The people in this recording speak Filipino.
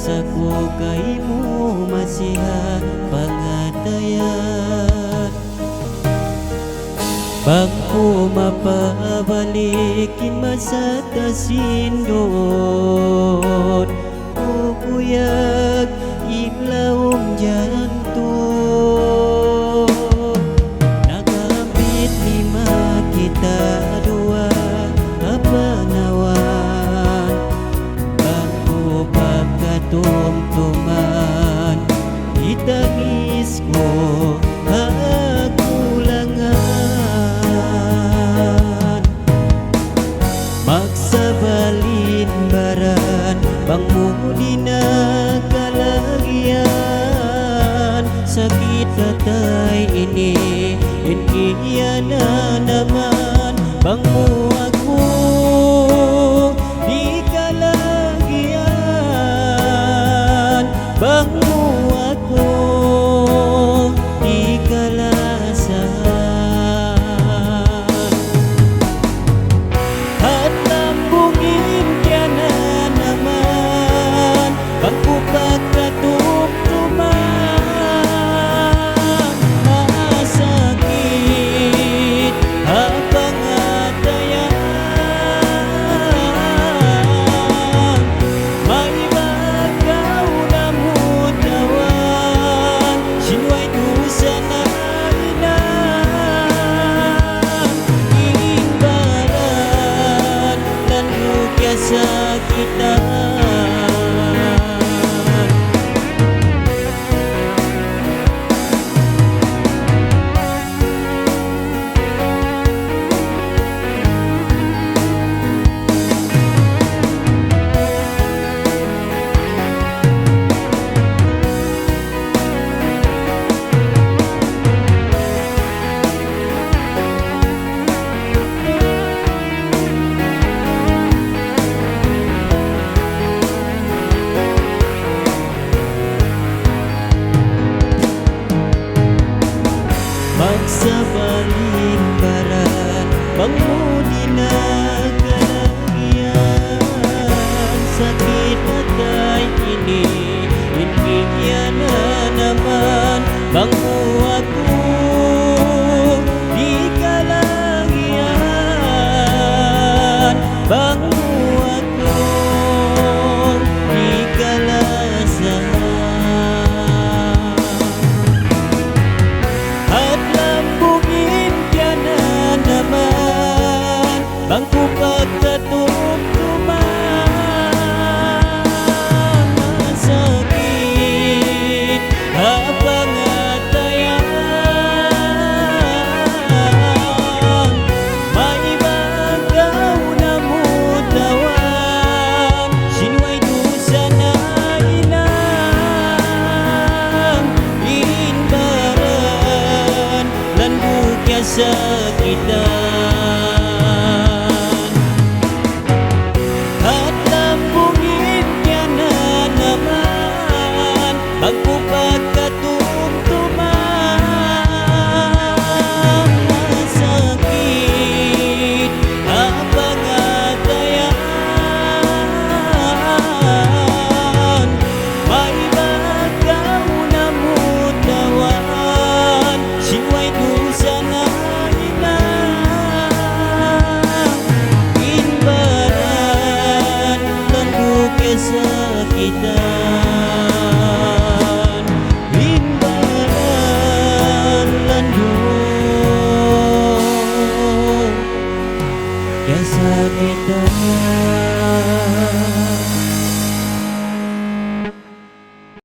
sako kay mo masiha pangatayan. Bangko mapabalikin masata sindot o kuyag iklawong janto. Nagambit lima kita dua kapanawan. Bangko pagkatumtuman itangis ko magsabalin baran bang mo di nakalagyan. Sakit katay ini iya na naman bang mo ako di kalagyan. Bang mo ako di kalasan. Magsabalin baran bang mo di nakalagyan. Sakit atay ini yan na naman bang mo ako di kalagyan. Bang mo ako di kalasan. Bangku pagkatumtuman masakit pangatayan. Maibagaw na mutawan sinuway dusa na inang inbaran lan bukya sakitan. Bangko pagkatumtuman masakit pangatayan. Maibagaw na mutawan sinuway dusa na inang inbaran tanduk sakitan. Sakitan.